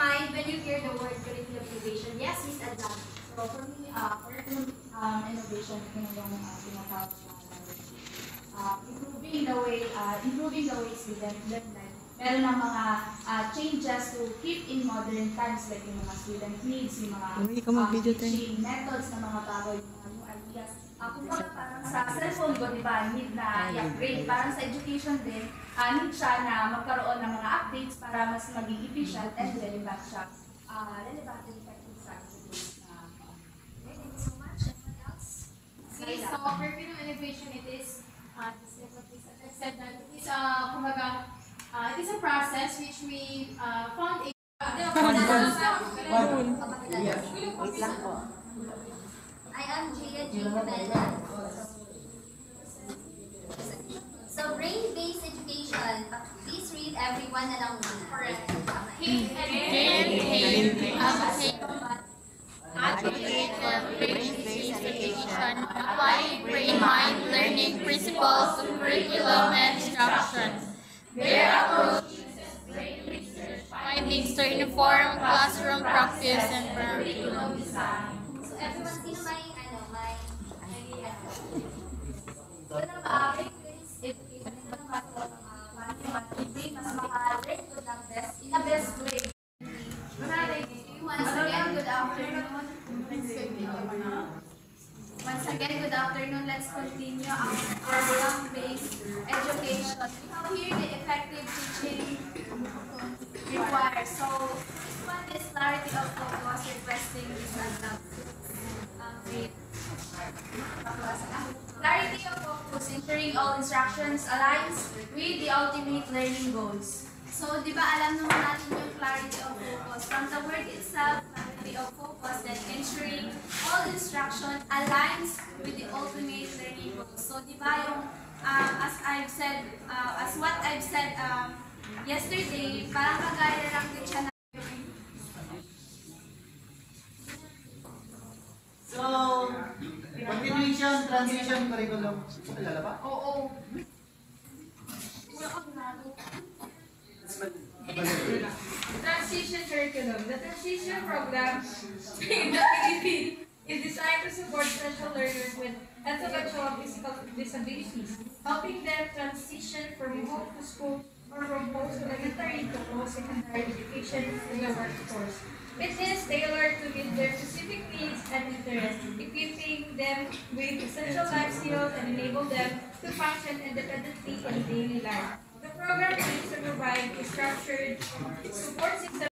mind when you hear the word curriculum innovation? Yes, Miss Adlan. So for me, curriculum innovation, ito na yung tinatawag na improving the way students learn. Meron ng mga changes to keep in modern times like yung mga student needs, yung mga teaching methods na mga bago, yung mga new ideas. Kumbaga parang sa cellphone ko, di ba, need na i-upgrade. Parang sa education din, need siya na magkaroon ng mga updates para mas maging efficient and relevant siya. Relevant and effective sa tools na. Thank you so much. Anyone else? Okay, so curriculum innovation, it is, said that it is it is a process which we found a I am Gia Jumela. So brain-based education. Please read everyone na lang muna. correct. Advocate for brain-based education, apply brain-mind learning principles to curriculum and instruction. Their approach uses brain research findings to inform classroom practice and curriculum design. So everyone, sino may brain-based education? Ito na mas maka-learn to the best, in the best way. Once again, good afternoon. Once again, good afternoon. Let's continue our curriculum-based education. Here, the effective teaching required. So, this one is clarity of focus, requesting this clarity of focus, ensuring all instructions aligns with the ultimate learning goals. So, di ba alam naman natin yung clarity of focus? From the word itself, clarity of focus, then ensuring all instruction aligns with the ultimate learning goals. So, di ba yung, as what I've said yesterday, parang kagaya lang din siya na. So, continuation, transition, curriculum. Alala ba? Oo. Transition curriculum. The transition program in the Philippines is designed to support special learners with intellectual and physical disabilities, helping them transition from home to school or from post-elementary to post-secondary education in the workforce. It is tailored to meet their specific needs and interests, equipping them with essential life skills and enable them to function independently in daily life. The program aims to provide a structured support system